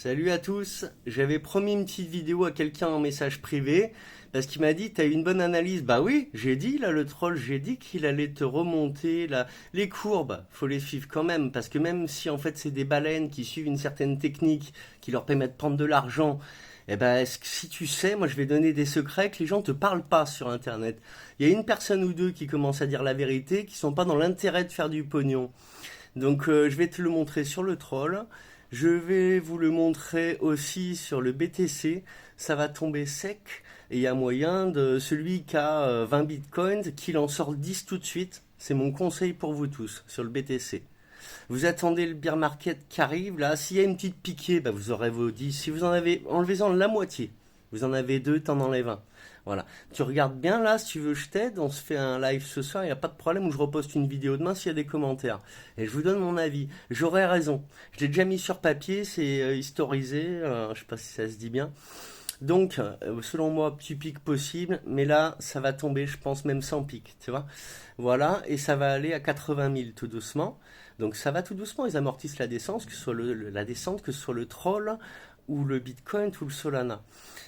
Salut à tous, j'avais promis une petite vidéo à quelqu'un en message privé parce qu'il m'a dit t'as eu une bonne analyse. Bah oui, j'ai dit là le troll, j'ai dit qu'il allait te remonter là les courbes, faut les suivre quand même parce que même si en fait c'est des baleines qui suivent une certaine technique qui leur permet de prendre de l'argent, eh ben si tu sais, moi je vais donner des secrets que les gens te parlent pas sur internet. Il y a une personne ou deux qui commencent à dire la vérité, qui sont pas dans l'intérêt de faire du pognon. Donc je vais te le montrer sur le troll. Je vais vous le montrer aussi sur le BTC. Ça va tomber sec. Et il y a moyen de celui qui a 20 bitcoins, qu'il en sorte 10 tout de suite. C'est mon conseil pour vous tous sur le BTC. Vous attendez le bear market qui arrive. Là, s'il y a une petite piquée, bah, vous aurez vos 10. Si vous en avez, enlevez-en la moitié. Vous en avez deux, t'en enlèves un. Voilà. Tu regardes bien là, si tu veux, je t'aide. On se fait un live ce soir, il n'y a pas de problème, où je reposte une vidéo demain s'il y a des commentaires. Et je vous donne mon avis. J'aurais raison. Je l'ai déjà mis sur papier, c'est historisé. Je sais pas si ça se dit bien. Donc, selon moi, petit pic possible, mais là, ça va tomber, je pense, même sans pic, tu vois. Voilà, et ça va aller à 80 000 tout doucement. Donc, ça va tout doucement, ils amortissent la descente, que ce soit la descente, que ce soit le troll, ou le Bitcoin, ou le Solana.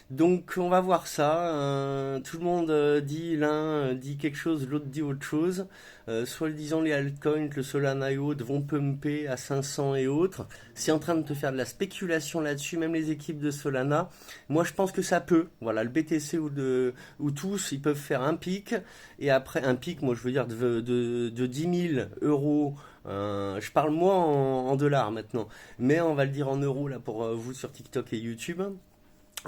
Donc on va voir ça. Tout le monde dit, l'un dit quelque chose, l'autre dit autre chose. Soit disant les altcoins, le Solana et autres vont pumper à 500 et autres. C'est en train de te faire de la spéculation là-dessus, même les équipes de Solana. Moi je pense que ça peut. Voilà, le BTC ou tous, ils peuvent faire un pic. Et après un pic, moi je veux dire de 10 000 euros. Je parle moi en dollars maintenant. Mais on va le dire en euros là pour vous sur TikTok et YouTube.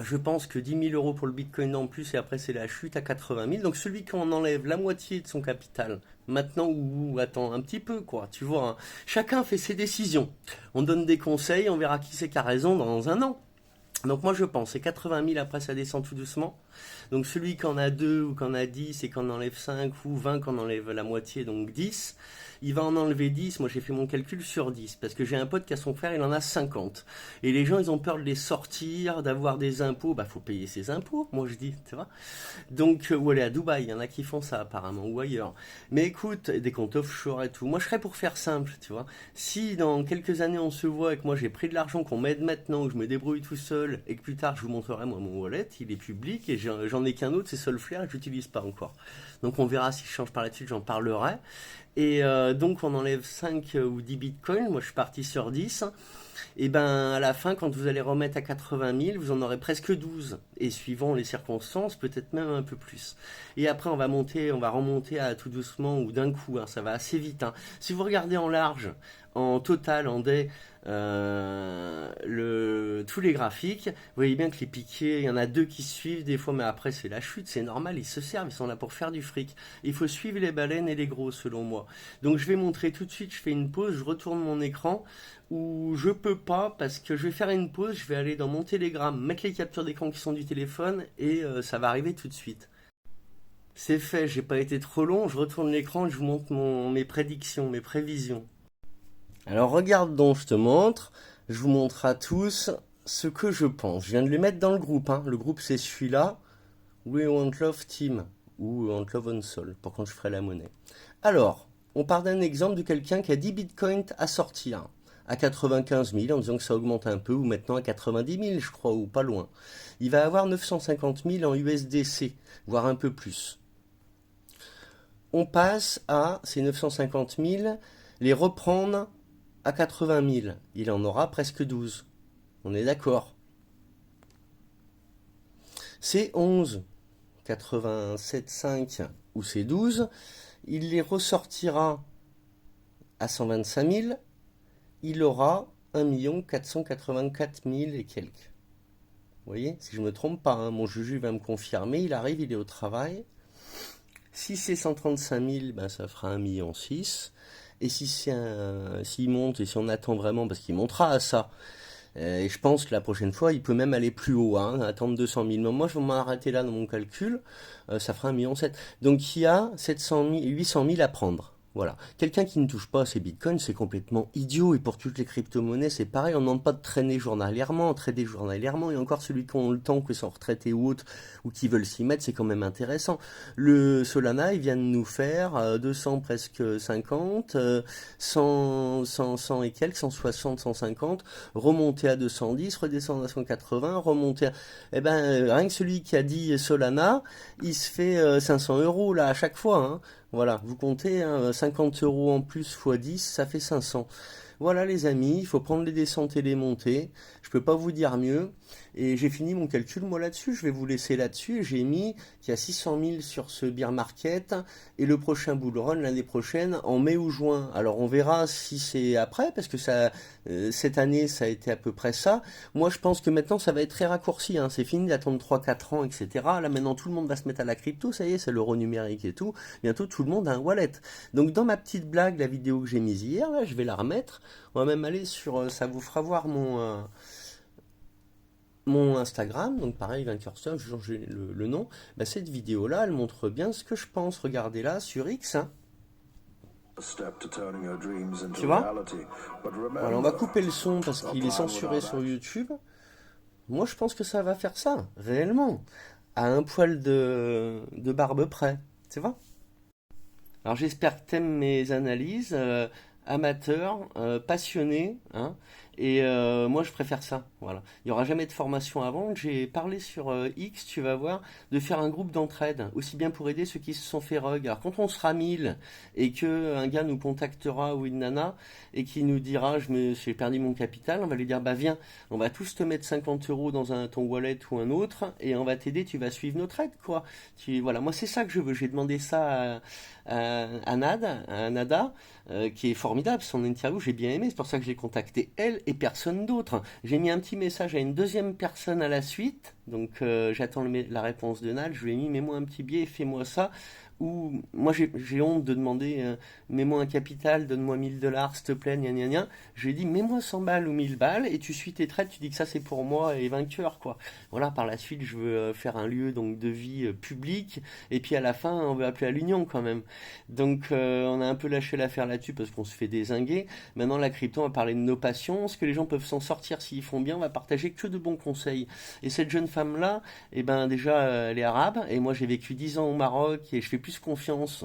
Je pense que 10 000 euros pour le Bitcoin en plus et après c'est la chute à 80 000. Donc celui qui en enlève la moitié de son capital maintenant ou attend un petit peu quoi, tu vois. Hein. Chacun fait ses décisions. On donne des conseils, on verra qui c'est qui a raison dans un an. Donc moi je pense, c'est 80 000 après ça descend tout doucement. Donc celui qui en a 2 ou qui en a 10 et qui en enlève 5 ou 20 qui en enlève la moitié, donc 10, il va en enlever 10. Moi j'ai fait mon calcul sur 10 parce que j'ai un pote qui a son frère, il en a 50. Et les gens ils ont peur de les sortir, d'avoir des impôts. Bah faut payer ses impôts, moi je dis, tu vois. Donc, ou aller à Dubaï, il y en a qui font ça apparemment, ou ailleurs. Mais écoute, des comptes offshore et tout. Moi je serais pour faire simple, tu vois. Si dans quelques années on se voit et que moi j'ai pris de l'argent qu'on m'aide maintenant, que je me débrouille tout seul et que plus tard je vous montrerai moi mon wallet, il est public et j'en ai qu'un autre, c'est Solflare et je l'utilise pas encore. Donc on verra si je change par là-dessus, j'en parlerai. Et donc on enlève 5 ou 10 bitcoins, moi je suis parti sur 10. Et ben à la fin, quand vous allez remettre à 80 000, vous en aurez presque 12. Et suivant les circonstances, peut-être même un peu plus. Et après on va monter, on va remonter à tout doucement ou d'un coup, hein, ça va assez vite. Hein. Si vous regardez en large, en total, en day, tous les graphiques, vous voyez bien que les piquets, il y en a deux qui suivent des fois, mais après c'est la chute, c'est normal, ils se servent, ils sont là pour faire du fric. Il faut suivre les baleines et les gros selon moi. Donc je vais montrer tout de suite, je fais une pause, je retourne mon écran, où je peux pas, parce que je vais faire une pause, je vais aller dans mon Telegram, mettre les captures d'écran qui sont du téléphone, et ça va arriver tout de suite. C'est fait, j'ai pas été trop long, je retourne l'écran, je vous montre mes prédictions, mes prévisions. Alors regarde donc, je te montre, je vous montre à tous ce que je pense. Je viens de le mettre dans le groupe, hein. Le groupe c'est celui-là, We Want Love Team, ou We Want Love on Soul, pour quand je ferai la monnaie. Alors, on part d'un exemple de quelqu'un qui a 10 bitcoins à sortir, à 95 000, en disant que ça augmente un peu, ou maintenant à 90 000, je crois, ou pas loin. Il va avoir 950 000 en USDC, voire un peu plus. On passe à ces 950 000, les reprendre à 80 000. Il en aura presque 12. On est d'accord. C'est 11, 87,5 ou c'est 12. Il les ressortira à 125 000. Il aura 1 484 000 et quelques. Vous voyez, si je ne me trompe pas, hein, mon juju va me confirmer. Il arrive, il est au travail. Si c'est 135 000, ben ça fera 1,6 million. Et si s'il monte, et si on attend vraiment, parce qu'il montera à ça, et je pense que la prochaine fois, il peut même aller plus haut, hein, attendre 200 000. Mais moi, je vais m'arrêter là dans mon calcul, ça fera 1,7 million. Donc il y a 700 000, 800 000 à prendre. Voilà. Quelqu'un qui ne touche pas à ces bitcoins, c'est complètement idiot. Et pour toutes les crypto-monnaies, c'est pareil. On ne demande pas de trader journalièrement. Et encore celui qui ont le temps, que sont retraités ou autres, ou qui veulent s'y mettre, c'est quand même intéressant. Le Solana, il vient de nous faire 200, presque 50, 100 et quelques, 160, 150, remonter à 210, redescendre à 180, remonter à... Eh ben, rien que celui qui a dit Solana, il se fait 500 euros là à chaque fois, hein. Voilà, vous comptez hein, 50 euros en plus fois 10, ça fait 500. Voilà les amis, il faut prendre les descentes et les montées. Je peux pas vous dire mieux. Et j'ai fini mon calcul moi là-dessus. Je vais vous laisser là-dessus. J'ai mis qu'il y a 600 000 sur ce bear market et le prochain bull run l'année prochaine en mai ou juin. Alors on verra si c'est après parce que ça, cette année ça a été à peu près ça. Moi je pense que maintenant ça va être très raccourci. Hein. C'est fini d'attendre 3-4 ans, etc. Là maintenant tout le monde va se mettre à la crypto. Ça y est, c'est l'euro numérique et tout. Bientôt tout le monde a un wallet. Donc dans ma petite blague, la vidéo que j'ai mise hier, là, je vais la remettre. On va même aller sur, ça vous fera voir mon Instagram, donc pareil, Vainqueur Stuff, j'ai changé le nom. Bah, cette vidéo-là, elle montre bien ce que je pense. Regardez là sur X. Hein. Tu vois? Voilà, on va couper le son parce qu'il est censuré sur YouTube. Moi, je pense que ça va faire ça, réellement, à un poil de barbe près. Tu vois? Alors j'espère que t'aimes mes analyses, amateur, passionné, hein, et moi je préfère ça, voilà. Il n'y aura jamais de formation avant. J'ai parlé sur X, tu vas voir, de faire un groupe d'entraide, aussi bien pour aider ceux qui se sont fait rug. Alors quand on sera 1000 et que un gars nous contactera ou une nana et qui nous dira j'ai perdu mon capital, on va lui dire bah viens, on va tous te mettre 50 euros dans ton wallet ou un autre et on va t'aider, tu vas suivre notre aide quoi. Voilà, moi c'est ça que je veux. J'ai demandé ça à Nada, qui est formidable, son interview, j'ai bien aimé, c'est pour ça que j'ai contacté elle et personne d'autre. J'ai mis un petit message à une deuxième personne à la suite, donc j'attends la réponse de Nad, je lui ai mis mets-moi un petit billet, fais-moi ça, ou moi j'ai honte de demander mets-moi un capital, donne-moi 1000 $, s'il te plaît, gna gna gna. Je lui ai dit mets-moi 100 balles ou 1000 balles et tu suis tes trades, tu dis que ça c'est pour moi et vainqueur quoi. Voilà, par la suite je veux faire un lieu donc de vie public et puis à la fin on veut appeler à l'union quand même. Donc on a un peu lâché l'affaire là-dessus parce qu'on se fait dézinguer. Maintenant la crypto, on va parler de nos passions, ce que les gens peuvent s'en sortir s'ils font bien, on va partager que de bons conseils. Et cette jeune femme-là, eh ben déjà elle est arabe et moi j'ai vécu 10 ans au Maroc et je fais plus confiance.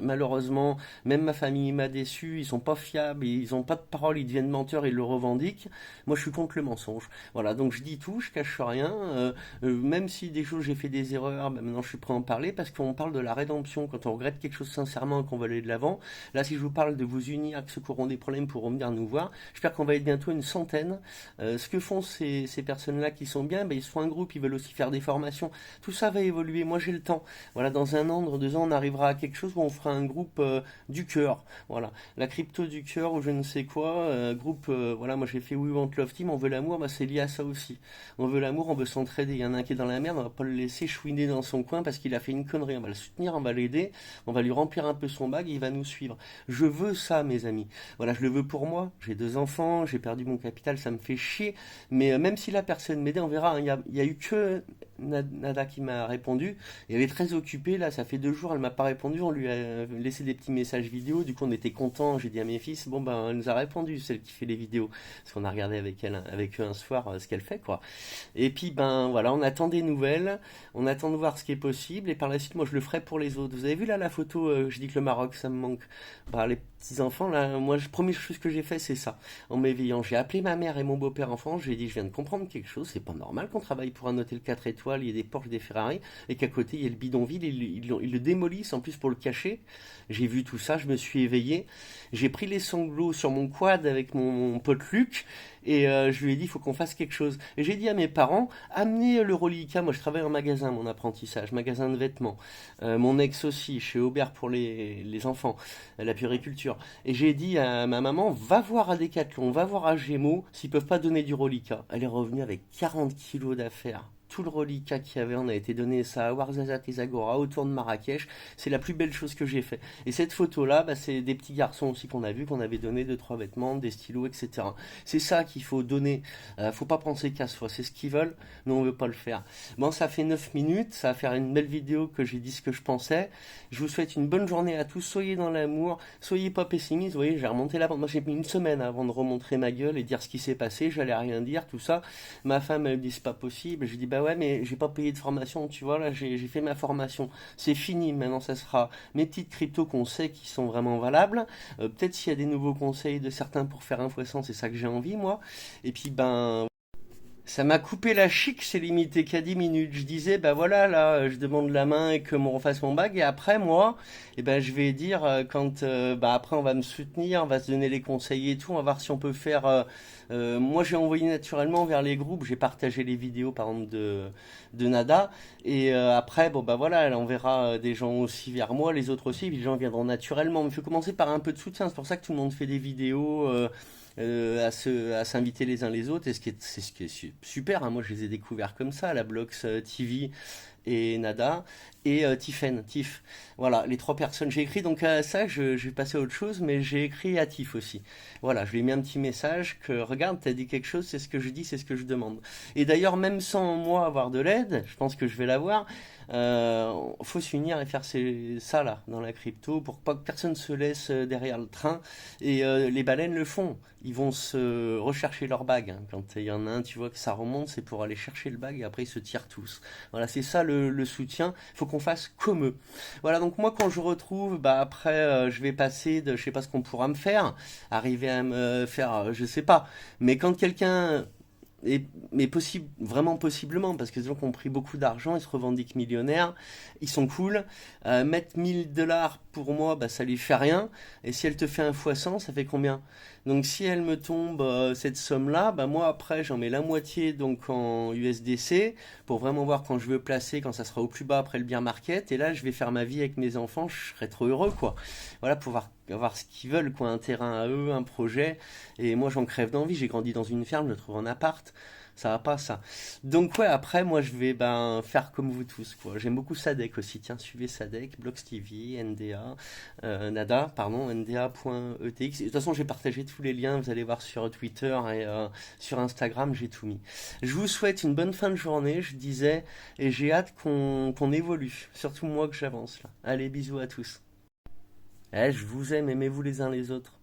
Malheureusement, même ma famille m'a déçu, ils sont pas fiables, ils ont pas de parole, ils deviennent menteurs, ils le revendiquent. Moi je suis contre le mensonge. Voilà, donc je dis tout, je cache rien. Même si des choses j'ai fait des erreurs, ben maintenant je suis prêt à en parler parce qu'on parle de la rédemption quand on regrette quelque chose sincèrement et qu'on va aller de l'avant. Là, si je vous parle de vous unir, que ceux qui auront des problèmes pourront venir nous voir, j'espère qu'on va être bientôt une centaine. Ce que font ces personnes-là qui sont bien, ben, ils se font un groupe, ils veulent aussi faire des formations. Tout ça va évoluer. Moi, j'ai le temps. Voilà, dans un an, dans 2 ans, on arrivera à quelque chose où on fera un groupe du cœur. Voilà, la crypto du cœur ou je ne sais quoi. Groupe, voilà, moi j'ai fait We Want Love Team, on veut l'amour, bah, c'est lié à ça aussi. On veut l'amour, on veut s'entraider. Il y en a un qui est dans la merde, on va pas le laisser chouiner dans son coin parce qu'il a fait une connerie. On va le soutenir, on va l'aider, on va lui remplir un peu son bag et il va nous suivre. Je veux ça, mes amis. Voilà, je le veux pour moi. J'ai 2 enfants, j'ai perdu mon capital, ça me fait chier. Mais même si la personne m'aidait, on verra. Il y a eu que Nada qui m'a répondu. Et elle est très occupée, là, ça fait 2 jours, elle m'a pas répondu. On lui a laissé des petits messages vidéo. Du coup, on était contents. J'ai dit à mes fils, bon, ben, elle nous a répondu, celle qui fait les vidéos. Parce qu'on a regardé avec eux un soir ce qu'elle fait, quoi. Et puis, ben, voilà, on attend des nouvelles. On attend de voir ce qui est possible. Et par la suite, moi, je le ferai pour les autres. Vous avez vu là la photo, je dis que le Maroc, ça me manque. Bah, les petits enfants, là, moi, la première chose que j'ai fait, c'est ça. En m'éveillant, j'ai appelé ma mère et mon beau-père enfant. J'ai dit, je viens de comprendre quelque chose. C'est pas normal qu'on travaille pour un hôtel 4 étoiles, il y a des Porsche, des Ferrari, et qu'à côté, il y a le bidonville. Ils le démolissent en plus pour le cacher. J'ai vu tout ça, je me suis éveillé. J'ai pris les sanglots sur mon quad avec mon pote Luc. Et je lui ai dit, il faut qu'on fasse quelque chose. Et j'ai dit à mes parents, amenez le reliquat. Moi, je travaille en magasin, mon apprentissage, magasin de vêtements. Mon ex aussi, chez Aubert pour les enfants, la puériculture. Et j'ai dit à ma maman, va voir à Decathlon, va voir à Gémeaux, s'ils peuvent pas donner du reliquat. Elle est revenue avec 40 kilos d'affaires. tout le reliquat qu'il y avait. On a été donné ça à Ouarzazate et Zagora autour de Marrakech. C'est la plus belle chose que j'ai fait. Et cette photo-là, bah, c'est des petits garçons aussi qu'on a vu, qu'on avait donné deux, trois vêtements, des stylos, etc. C'est ça qu'il faut donner. Faut pas penser qu'à soi. C'est ce qu'ils veulent. Nous, on veut pas le faire. Bon, ça fait 9 minutes. Ça va faire une belle vidéo que j'ai dit ce que je pensais. Je vous souhaite une bonne journée à tous. Soyez dans l'amour. Soyez pas pessimistes. Vous voyez, j'ai remonté la pente. Moi, j'ai mis une semaine avant de remontrer ma gueule et dire ce qui s'est passé. J'allais rien dire, tout ça. Ma femme, elle me dit, c'est pas possible. Je dis, bah ouais, mais j'ai pas payé de formation. Tu vois, là, j'ai fait ma formation. C'est fini. Maintenant, ça sera mes petites cryptos qu'on sait qui sont vraiment valables. Peut-être s'il y a des nouveaux conseils de certains pour faire un x100, c'est ça que j'ai envie, moi. Et puis, ben, ça m'a coupé la chic, c'est limité qu'à 10 minutes. Je disais, bah voilà, là, je demande la main et que m'on refasse mon bague. Et après, moi, eh ben, je vais dire, quand, bah après, on va me soutenir, on va se donner les conseils et tout. On va voir si on peut faire. Moi, j'ai envoyé naturellement vers les groupes. J'ai partagé les vidéos, par exemple, de Nada. Et après, bon, bah voilà, on verra des gens aussi vers moi, les autres aussi. Puis les gens viendront naturellement. Mais il faut commencer par un peu de soutien. C'est pour ça que tout le monde fait des vidéos. À s'inviter les uns les autres, et c'est ce qui est super, hein. Moi je les ai découverts comme ça, la Blox TV et Nada et Tiff. Voilà, les trois personnes. J'ai écrit donc à ça, je vais passer à autre chose, mais j'ai écrit à Tiff aussi. Voilà, je lui ai mis un petit message que regarde, t'as dit quelque chose, c'est ce que je dis, c'est ce que je demande. Et d'ailleurs, même sans moi avoir de l'aide, je pense que je vais l'avoir. Faut s'unir et faire ça là dans la crypto pour pas que personne se laisse derrière le train. Et les baleines le font. Ils vont se rechercher leur bague, hein. Quand il y en a un, tu vois que ça remonte, c'est pour aller chercher le bague et après ils se tirent tous. Voilà, c'est ça le soutien. Faut qu'on fasse comme eux. Voilà, donc moi quand je retrouve, bah après je vais passer de, je sais pas ce qu'on pourra me faire, arriver à me faire, je sais pas. Mais quand quelqu'un mais possible, vraiment possiblement, parce que les gens qui ont pris beaucoup d'argent, ils se revendiquent millionnaires, ils sont cool. Mettre 1000 $ pour moi, bah, ça lui fait rien. Et si elle te fait un fois 100, ça fait combien? Donc si elle me tombe cette somme-là, bah, moi après j'en mets la moitié donc en USDC pour vraiment voir quand je veux placer, quand ça sera au plus bas après le bear market. Et là je vais faire ma vie avec mes enfants, je serai trop heureux quoi. Voilà, pouvoir avoir ce qu'ils veulent, quoi, un terrain à eux, un projet. Et moi, j'en crève d'envie. J'ai grandi dans une ferme, je trouve en appart. Ça va pas, ça. Donc, ouais, après, moi, je vais ben, faire comme vous tous, quoi. J'aime beaucoup Sadek aussi. Tiens, suivez Sadek, Blox TV, NDA, Nada, pardon, NDA.etx. De toute façon, j'ai partagé tous les liens. Vous allez voir sur Twitter et sur Instagram, j'ai tout mis. Je vous souhaite une bonne fin de journée, je disais, et j'ai hâte qu'on évolue. Surtout moi que j'avance, là. Allez, bisous à tous. Eh, je vous aime, aimez-vous les uns les autres.